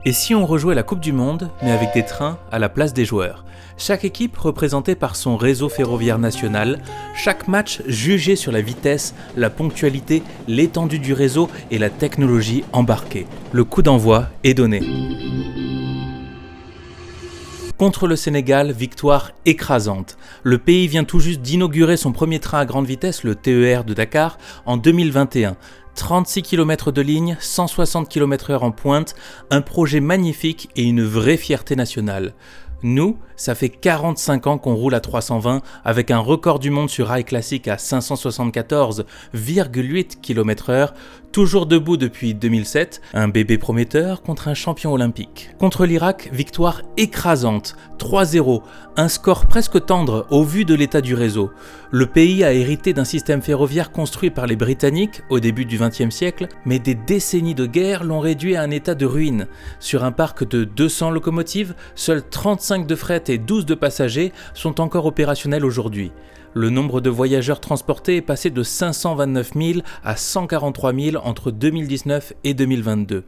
Et si on rejouait la Coupe du Monde, mais avec des trains à la place des joueurs? Chaque équipe représentée par son réseau ferroviaire national, chaque match jugé sur la vitesse, la ponctualité, l'étendue du réseau et la technologie embarquée. Le coup d'envoi est donné. Contre le Sénégal, victoire écrasante. Le pays vient tout juste d'inaugurer son premier train à grande vitesse, le TER de Dakar, en 2021. 36 km de ligne, 160 km/h en pointe, un projet magnifique et une vraie fierté nationale. Nous, ça fait 45 ans qu'on roule à 320 avec un record du monde sur rail classique à 574,8 km/h, toujours debout depuis 2007, un bébé prometteur contre un champion olympique. Contre l'Irak, victoire écrasante, 3-0, un score presque tendre au vu de l'état du réseau. Le pays a hérité d'un système ferroviaire construit par les Britanniques au début du XXe siècle, mais des décennies de guerre l'ont réduit à un état de ruine. Sur un parc de 200 locomotives, seuls 35 de fret et 12 de passagers sont encore opérationnels aujourd'hui. Le nombre de voyageurs transportés est passé de 529 000 à 143 000 entre 2019 et 2022.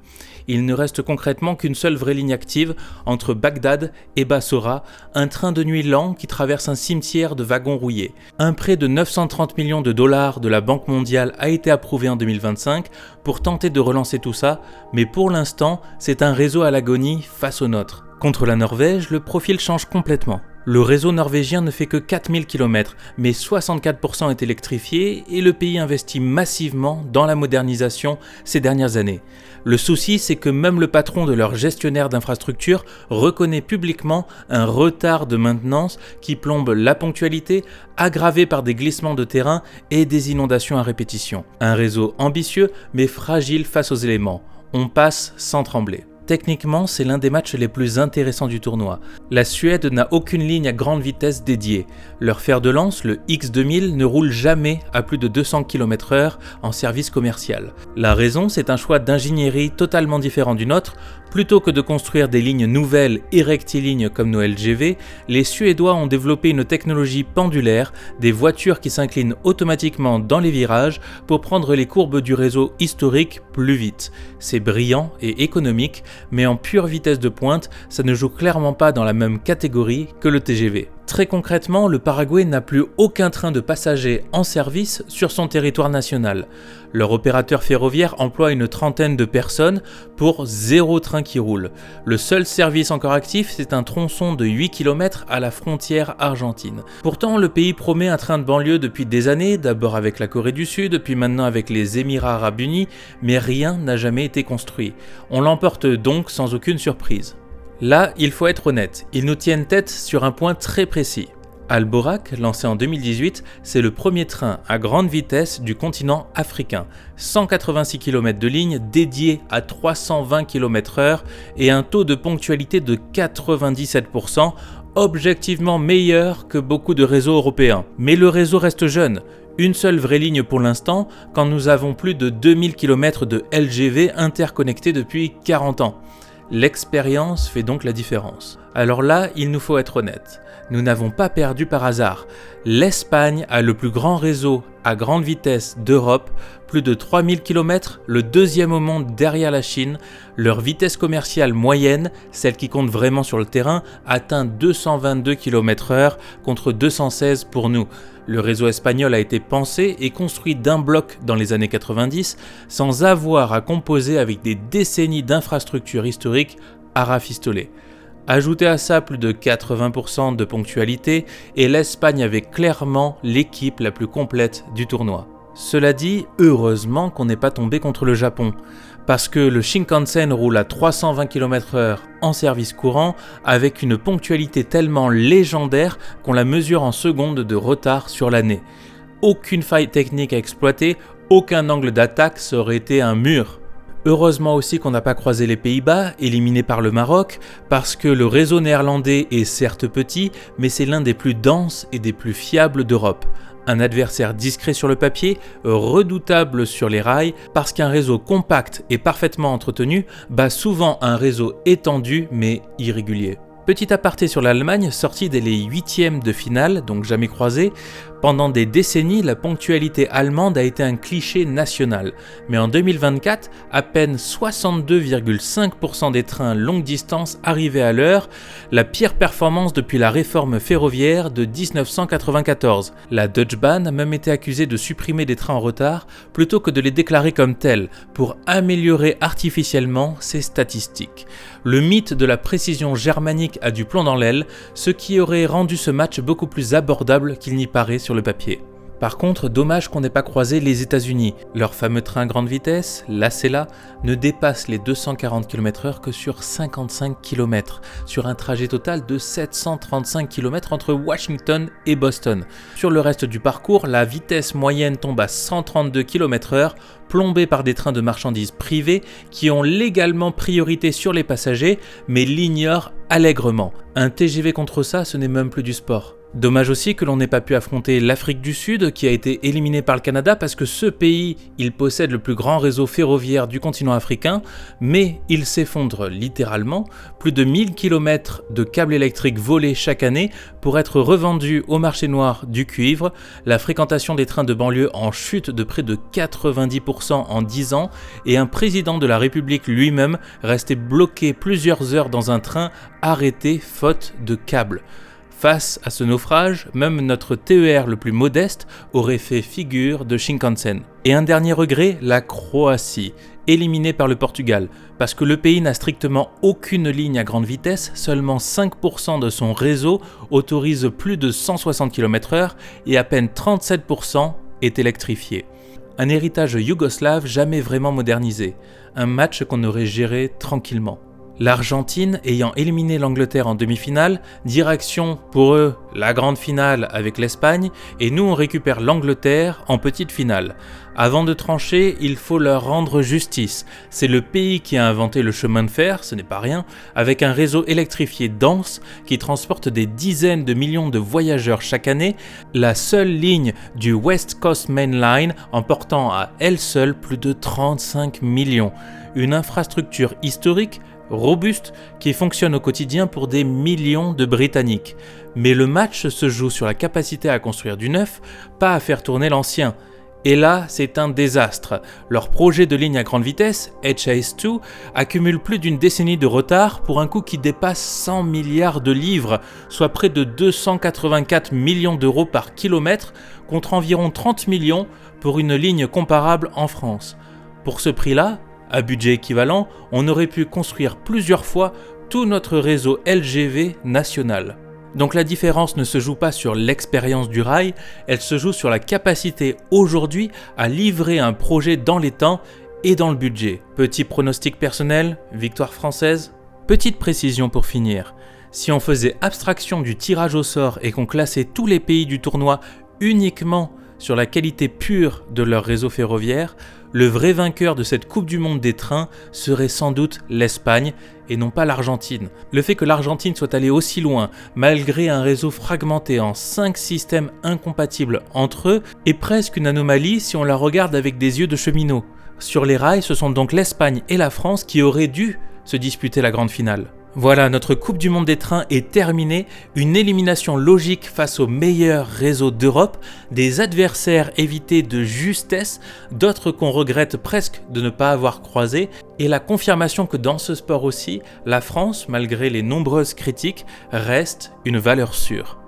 Il ne reste concrètement qu'une seule vraie ligne active entre Bagdad et Bassora, un train de nuit lent qui traverse un cimetière de wagons rouillés. Un prêt de 930 millions de dollars de la Banque mondiale a été approuvé en 2025 pour tenter de relancer tout ça, mais pour l'instant, c'est un réseau à l'agonie face au nôtre. Contre la Norvège, le profil change complètement. Le réseau norvégien ne fait que 4000 km, mais 64% est électrifié et le pays investit massivement dans la modernisation ces dernières années. Le souci, c'est que même le patron de leur gestionnaire d'infrastructure reconnaît publiquement un retard de maintenance qui plombe la ponctualité, aggravé par des glissements de terrain et des inondations à répétition. Un réseau ambitieux, mais fragile face aux éléments. On passe sans trembler. Techniquement, c'est l'un des matchs les plus intéressants du tournoi. La Suède n'a aucune ligne à grande vitesse dédiée. Leur fer de lance, le X2000, ne roule jamais à plus de 200 km/h en service commercial. La raison, c'est un choix d'ingénierie totalement différent du nôtre. Plutôt que de construire des lignes nouvelles et rectilignes comme nos LGV, les Suédois ont développé une technologie pendulaire, des voitures qui s'inclinent automatiquement dans les virages pour prendre les courbes du réseau historique plus vite. C'est brillant et économique, mais en pure vitesse de pointe, ça ne joue clairement pas dans la même catégorie que le TGV. Très concrètement, le Paraguay n'a plus aucun train de passagers en service sur son territoire national. Leur opérateur ferroviaire emploie une trentaine de personnes pour 0 train qui roule. Le seul service encore actif, c'est un tronçon de 8 km à la frontière argentine. Pourtant, le pays promet un train de banlieue depuis des années, d'abord avec la Corée du Sud, puis maintenant avec les Émirats arabes unis, mais rien n'a jamais été construit. On l'emporte donc sans aucune surprise. Là, il faut être honnête, ils nous tiennent tête sur un point très précis. Alborak, lancé en 2018, c'est le premier train à grande vitesse du continent africain. 186 km de ligne dédié à 320 km/h et un taux de ponctualité de 97%, objectivement meilleur que beaucoup de réseaux européens. Mais le réseau reste jeune. Une seule vraie ligne pour l'instant, quand nous avons plus de 2000 km de LGV interconnectés depuis 40 ans. L'expérience fait donc la différence. Alors là, il nous faut être honnête. Nous n'avons pas perdu par hasard. L'Espagne a le plus grand réseau à grande vitesse d'Europe, plus de 3000 km, le deuxième au monde derrière la Chine. Leur vitesse commerciale moyenne, celle qui compte vraiment sur le terrain, atteint 222 km/h contre 216 pour nous. Le réseau espagnol a été pensé et construit d'un bloc dans les années 90 sans avoir à composer avec des décennies d'infrastructures historiques à rafistoler. Ajoutez à ça plus de 80% de ponctualité et l'Espagne avait clairement l'équipe la plus complète du tournoi. Cela dit, heureusement qu'on n'est pas tombé contre le Japon, parce que le Shinkansen roule à 320 km/h en service courant avec une ponctualité tellement légendaire qu'on la mesure en secondes de retard sur l'année. Aucune faille technique à exploiter, aucun angle d'attaque, ça aurait été un mur. Heureusement aussi qu'on n'a pas croisé les Pays-Bas, éliminés par le Maroc, parce que le réseau néerlandais est certes petit, mais c'est l'un des plus denses et des plus fiables d'Europe. Un adversaire discret sur le papier, redoutable sur les rails, parce qu'un réseau compact et parfaitement entretenu bat souvent un réseau étendu mais irrégulier. Petit aparté sur l'Allemagne, sortie dès les huitièmes de finale, donc jamais croisée, pendant des décennies, la ponctualité allemande a été un cliché national. Mais en 2024, à peine 62,5% des trains longue distance arrivaient à l'heure, la pire performance depuis la réforme ferroviaire de 1994. La Deutsche Bahn a même été accusée de supprimer des trains en retard plutôt que de les déclarer comme tels, pour améliorer artificiellement ses statistiques. Le mythe de la précision germanique a du plomb dans l'aile, ce qui aurait rendu ce match beaucoup plus abordable qu'il n'y paraît sur le papier. Par contre, dommage qu'on n'ait pas croisé les États-Unis. Leur fameux train grande vitesse, l'ACELA, ne dépasse les 240 km/h que sur 55 km, sur un trajet total de 735 km entre Washington et Boston. Sur le reste du parcours, la vitesse moyenne tombe à 132 km/h, plombée par des trains de marchandises privés qui ont légalement priorité sur les passagers, mais l'ignorent allègrement. Un TGV contre ça, ce n'est même plus du sport. Dommage aussi que l'on n'ait pas pu affronter l'Afrique du Sud qui a été éliminée par le Canada parce que ce pays, il possède le plus grand réseau ferroviaire du continent africain, mais il s'effondre littéralement, plus de 1000 km de câbles électriques volés chaque année pour être revendus au marché noir du cuivre, la fréquentation des trains de banlieue en chute de près de 90% en 10 ans et un président de la République lui-même resté bloqué plusieurs heures dans un train arrêté faute de câbles. Face à ce naufrage, même notre TER le plus modeste aurait fait figure de Shinkansen. Et un dernier regret, la Croatie, éliminée par le Portugal, parce que le pays n'a strictement aucune ligne à grande vitesse, seulement 5% de son réseau autorise plus de 160 km/h et à peine 37% est électrifié. Un héritage yougoslave jamais vraiment modernisé, un match qu'on aurait géré tranquillement. L'Argentine ayant éliminé l'Angleterre en demi-finale, direction pour eux la grande finale avec l'Espagne et nous on récupère l'Angleterre en petite finale. Avant de trancher, il faut leur rendre justice. C'est le pays qui a inventé le chemin de fer, ce n'est pas rien, avec un réseau électrifié dense qui transporte des dizaines de millions de voyageurs chaque année, la seule ligne du West Coast Main Line emportant à elle seule plus de 35 millions. Une infrastructure historique robuste qui fonctionne au quotidien pour des millions de Britanniques. Mais le match se joue sur la capacité à construire du neuf, pas à faire tourner l'ancien. Et là, c'est un désastre. Leur projet de ligne à grande vitesse, HS2, accumule plus d'une décennie de retard pour un coût qui dépasse 100 milliards de livres, soit près de 284 millions d'euros par kilomètre, contre environ 30 millions pour une ligne comparable en France. Pour ce prix-là, à budget équivalent, on aurait pu construire plusieurs fois tout notre réseau LGV national. Donc la différence ne se joue pas sur l'expérience du rail, elle se joue sur la capacité aujourd'hui à livrer un projet dans les temps et dans le budget. Petit pronostic personnel, victoire française. Petite précision pour finir, si on faisait abstraction du tirage au sort et qu'on classait tous les pays du tournoi uniquement sur la qualité pure de leur réseau ferroviaire, le vrai vainqueur de cette Coupe du Monde des trains serait sans doute l'Espagne et non pas l'Argentine. Le fait que l'Argentine soit allée aussi loin, malgré un réseau fragmenté en 5 systèmes incompatibles entre eux, est presque une anomalie si on la regarde avec des yeux de cheminot. Sur les rails, ce sont donc l'Espagne et la France qui auraient dû se disputer la grande finale. Voilà, notre Coupe du Monde des trains est terminée, une élimination logique face au meilleur réseau d'Europe, des adversaires évités de justesse, d'autres qu'on regrette presque de ne pas avoir croisés, et la confirmation que dans ce sport aussi, la France, malgré les nombreuses critiques, reste une valeur sûre.